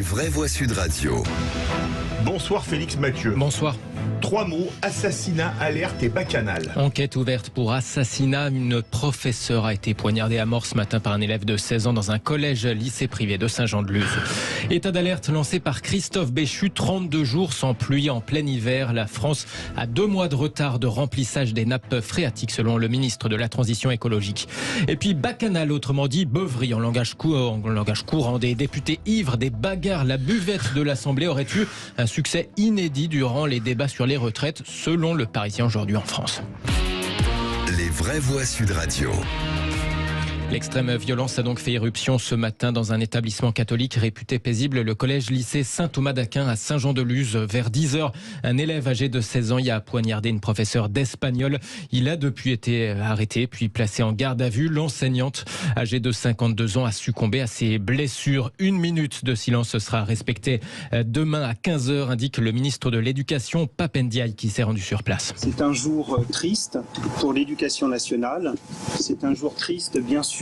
vraies voix Sud Radio. Bonsoir Félix Mathieu. Bonsoir. 3 mots, assassinat, alerte et bacchanal. Enquête ouverte pour assassinat. Une professeure a été poignardée à mort ce matin par un élève de 16 ans dans un collège-lycée privé de Saint-Jean-de-Luz. État d'alerte lancé par Christophe Béchu. 32 jours sans pluie en plein hiver. La France a 2 mois de retard de remplissage des nappes phréatiques selon le ministre de la Transition écologique. Et puis bacchanal, autrement dit beuverie en langage courant. Des députés ivres, des bagarres. La buvette de l'Assemblée aurait eu un succès inédit durant les débats sur les retraites, selon le Parisien aujourd'hui en France. Les vraies voix Sud Radio. L'extrême violence a donc fait irruption ce matin dans un établissement catholique réputé paisible, le collège-lycée Saint-Thomas d'Aquin à Saint-Jean-de-Luz. Vers 10h, un élève âgé de 16 ans y a poignardé une professeure d'espagnol. Il a depuis été arrêté puis placé en garde à vue. L'enseignante, âgée de 52 ans, a succombé à ses blessures. 1 minute de silence sera respectée demain à 15h, indique le ministre de l'Éducation, Pape Ndiaye, qui s'est rendu sur place. C'est un jour triste pour l'éducation nationale. C'est un jour triste, bien sûr,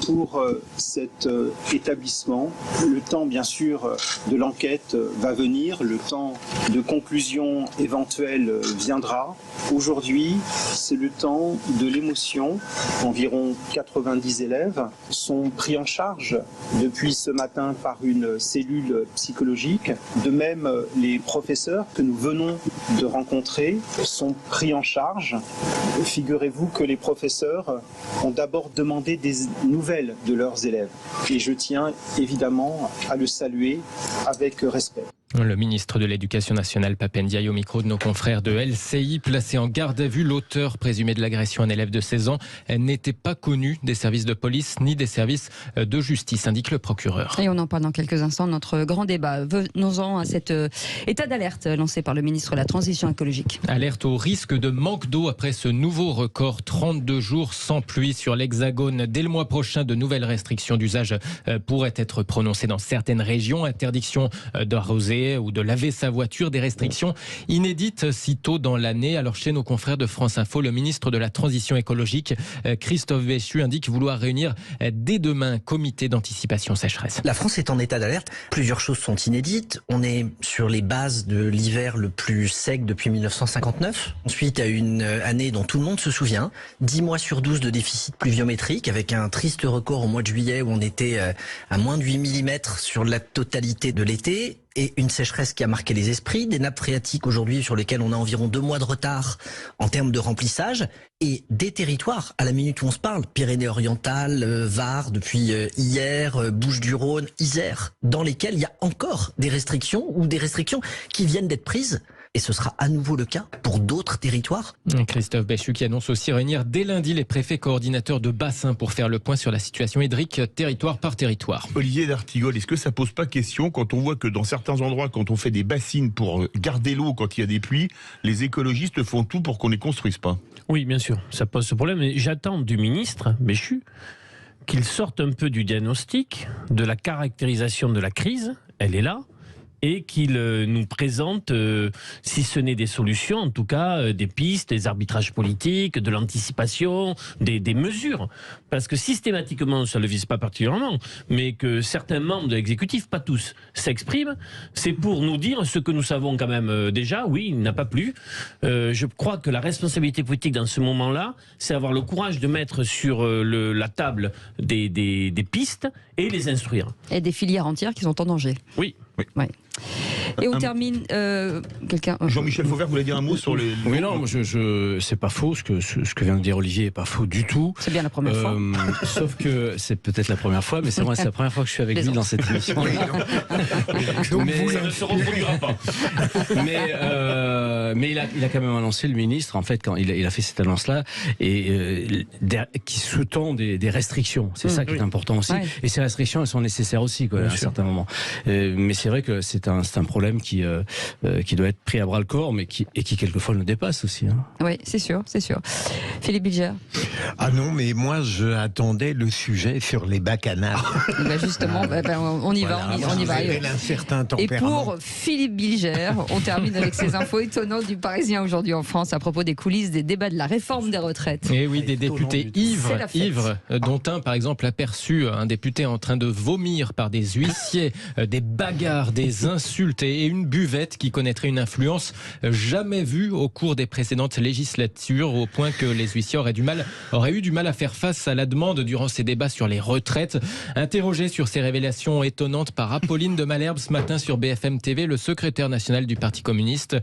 pour cet établissement. Le temps, bien sûr, de l'enquête va venir. Le temps de conclusion éventuelle viendra. Aujourd'hui, c'est le temps de l'émotion. Environ 90 élèves sont pris en charge depuis ce matin par une cellule psychologique. De même, les professeurs que nous venons de rencontrer sont pris en charge. Figurez-vous que les professeurs ont d'abord demandé des nouvelles de leurs élèves. Et je tiens évidemment à le saluer avec respect. Le ministre de l'Éducation nationale, Pape Ndiaye, au micro de nos confrères de LCI, placé en garde à vue. L'auteur présumé de l'agression à un élève de 16 ans n'était pas connu des services de police ni des services de justice, indique le procureur. Et on en parle dans quelques instants, notre grand débat. Venons-en à cet état d'alerte lancé par le ministre de la Transition écologique. Alerte au risque de manque d'eau après ce nouveau record. 32 jours sans pluie sur l'Hexagone. Dès le mois prochain, de nouvelles restrictions d'usage pourraient être prononcées dans certaines régions. Interdiction d'arroser ou de laver sa voiture, des restrictions inédites si tôt dans l'année. Alors chez nos confrères de France Info, le ministre de la Transition écologique, Christophe Béchu, indique vouloir réunir dès demain un comité d'anticipation sécheresse. La France est en état d'alerte. Plusieurs choses sont inédites. On est sur les bases de l'hiver le plus sec depuis 1959. Ensuite, à une année dont tout le monde se souvient, 10 mois sur 12 de déficit pluviométrique, avec un triste record au mois de juillet où on était à moins de 8 mm sur la totalité de l'été. Et une sécheresse qui a marqué les esprits, des nappes phréatiques aujourd'hui sur lesquelles on a environ 2 mois de retard en termes de remplissage, et des territoires, à la minute où on se parle, Pyrénées-Orientales, Var depuis hier, Bouches-du-Rhône, Isère, dans lesquels il y a encore des restrictions ou des restrictions qui viennent d'être prises. Et ce sera à nouveau le cas pour d'autres territoires. Christophe Béchu qui annonce aussi réunir dès lundi les préfets coordinateurs de bassin pour faire le point sur la situation hydrique territoire par territoire. Olivier d'Artigol, est-ce que ça pose pas question quand on voit que dans certains endroits, quand on fait des bassines pour garder l'eau quand il y a des pluies, les écologistes font tout pour qu'on ne les construise pas? Oui, bien sûr, ça pose ce problème. Et j'attends du ministre Béchu qu'il sorte un peu du diagnostic, de la caractérisation de la crise, elle est là, et qu'il nous présente, si ce n'est des solutions, en tout cas des pistes, des arbitrages politiques, de l'anticipation, des mesures. Parce que systématiquement, ça ne le vise pas particulièrement, mais que certains membres de l'exécutif, pas tous, s'expriment, c'est pour nous dire ce que nous savons quand même déjà. Oui, il n'a pas plu. Je crois que la responsabilité politique dans ce moment-là, c'est avoir le courage de mettre sur la table des pistes et les instruire. Et des filières entières qui sont en danger. Oui. Ouais. Et on termine. Quelqu'un. Jean-Michel Fauvert voulait dire un mot sur les. Oui, non, c'est pas faux. Ce que vient de dire Olivier est pas faux du tout. C'est bien la première fois. Sauf que c'est peut-être la première fois, mais c'est vrai, c'est la première fois que je suis avec lui dans cette émission. Oui, donc ça ne se reproduira pas. Mais il a quand même annoncé, le ministre, en fait, quand il a fait cette annonce-là, et qui sous-tend des restrictions. C'est ça qui est important aussi. Ouais. Et ces restrictions, elles sont nécessaires aussi, quoi, à un certain moment. Mais c'est vrai que c'est un problème qui doit être pris à bras le corps, mais qui quelquefois le dépasse aussi. Hein. Oui, c'est sûr. Philippe Bilger. Ah non, mais moi je attendais le sujet sur les bacchanales. Justement, on y va. Et pour Philippe Bilger, on termine avec ces infos étonnantes du Parisien aujourd'hui en France à propos des coulisses des débats de la réforme des retraites. Et oui, des députés ivres, dont un par exemple aperçu un député en train de vomir par des huissiers, des bagarres bagarres, des insultes et une buvette qui connaîtrait une influence jamais vue au cours des précédentes législatures, au point que les huissiers auraient eu du mal à faire face à la demande durant ces débats sur les retraites. Interrogé sur ces révélations étonnantes par Apolline de Malherbe ce matin sur BFM TV, le secrétaire national du Parti communiste,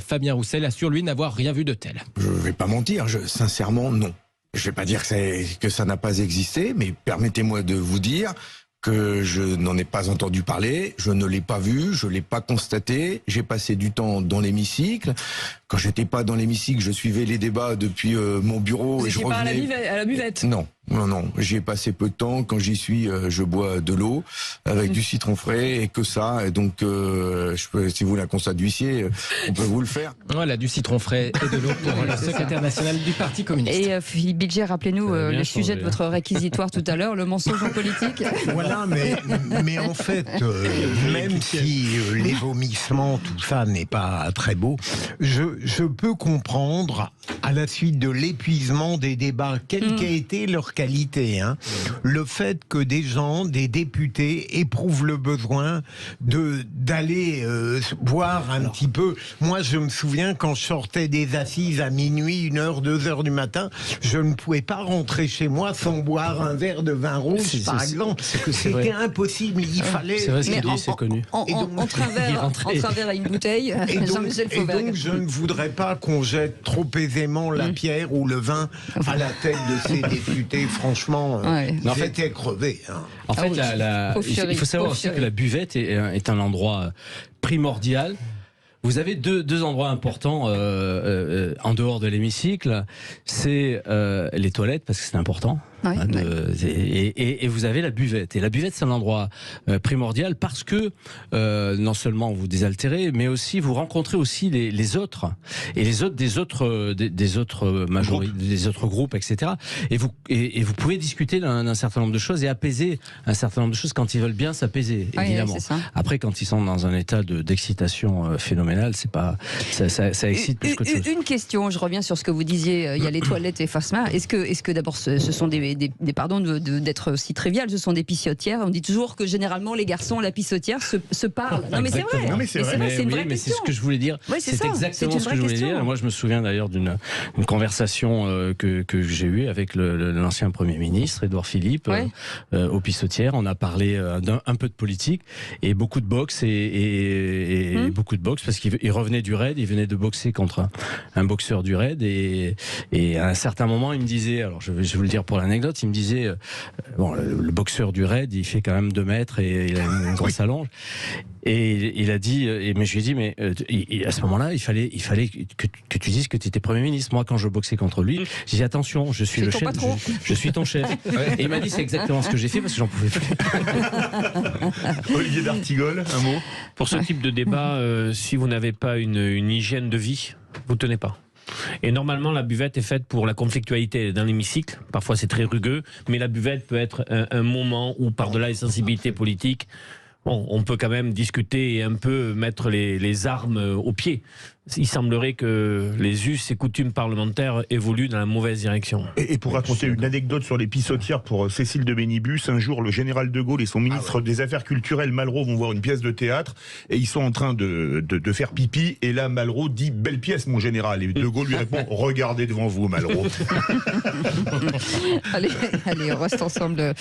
Fabien Roussel, assure lui n'avoir rien vu de tel. Je ne vais pas mentir, sincèrement non. Je ne vais pas dire que ça n'a pas existé, mais permettez-moi de vous dire que je n'en ai pas entendu parler, je ne l'ai pas vu, je ne l'ai pas constaté. J'ai passé du temps dans l'hémicycle. Quand j'étais pas dans l'hémicycle, je suivais les débats depuis mon bureau. Vous et je n'étiez pas revenais... à la buvette? Non. J'y ai passé peu de temps. Quand j'y suis, je bois de l'eau avec du citron frais et que ça. Et donc, si vous voulez un constat d'huissier, on peut vous le faire. Voilà, du citron frais et de l'eau pour le secrétaire national du Parti communiste. Et Philippe Bilger, rappelez-nous le sujet de votre réquisitoire tout à l'heure, le mensonge en politique. Voilà, mais en fait, même si les vomissements, tout ça n'est pas très beau, je peux comprendre, à la suite de l'épuisement des débats, quelle qu'a été leur qualité, le fait que des gens, des députés, éprouvent le besoin d'aller boire un petit peu. Moi, je me souviens, quand je sortais des assises à minuit, 1h, 2h du matin, je ne pouvais pas rentrer chez moi sans boire un verre de vin rouge, par exemple. C'était impossible, il fallait... C'est vrai ce qu'il dit, c'est connu. Entre un verre et une bouteille, Jean-Michel Fauvergue. Et donc, je ne voudrais pas qu'on jette trop aisément la pierre ou le vin à la tête de ces députés. Franchement, j'étais crevé. En fait, il faut savoir aussi que la buvette est un endroit primordial. Vous avez deux endroits importants en dehors de l'hémicycle. C'est les toilettes, parce que c'est important. Oui, et vous avez la buvette. Et la buvette, c'est un endroit primordial parce que non seulement vous désaltérez, mais aussi vous rencontrez aussi les autres et les autres des autres majorités, des autres groupes, etc. Et vous pouvez discuter d'un certain nombre de choses et apaiser un certain nombre de choses quand ils veulent bien s'apaiser, évidemment. Oui, après, quand ils sont dans un état d'excitation phénoménale, c'est pas ça excite plus qu'autre chose. Une question, je reviens sur ce que vous disiez. Il y a les toilettes et Fasma. Est-ce que d'abord ce sont pardon d'être si trivial, ce sont des pissotières. On dit toujours que généralement les garçons à la pissotière se parlent. Non mais c'est vrai. Non, mais c'est vrai. C'est une vraie mais c'est question. ce que je voulais dire. Oui, c'est exactement ce que je voulais dire. Moi, je me souviens d'ailleurs d'une conversation que j'ai eue avec l'ancien Premier ministre, Édouard Philippe, aux pissotières. On a parlé un peu de politique et beaucoup de boxe et beaucoup de boxe parce qu'il revenait du raid, il venait de boxer contre un boxeur du raid et à un certain moment, il me disait, alors je vais vous le dire pour l'anecdote, il me disait, le boxeur du raid, il fait quand même 2 mètres et il a une grosse allonge. Et il a dit, mais je lui ai dit, mais à ce moment-là, il fallait que tu dises que tu étais Premier ministre. Moi, quand je boxais contre lui, j'ai dit attention, je suis le chef, je suis ton chef. Et il m'a dit, c'est exactement ce que j'ai fait parce que j'en pouvais plus. Olivier d'Artigol, un mot pour ce type de débat. Si vous n'avez pas une hygiène de vie, vous tenez pas. Et normalement, la buvette est faite pour la conflictualité dans l'hémicycle. Parfois, c'est très rugueux, mais la buvette peut être un moment où, par-delà les sensibilités politiques, on peut quand même discuter et un peu mettre les armes au pied. Il semblerait que les us et coutumes parlementaires évoluent dans la mauvaise direction. Et pour raconter une anecdote sur les pissotières pour Cécile de Bénibus, un jour le général de Gaulle et son ministre des Affaires culturelles, Malraux, vont voir une pièce de théâtre et ils sont en train de faire pipi et là Malraux dit « Belle pièce mon général » et de Gaulle lui répond « Regardez devant vous Malraux ». Allez, on reste ensemble.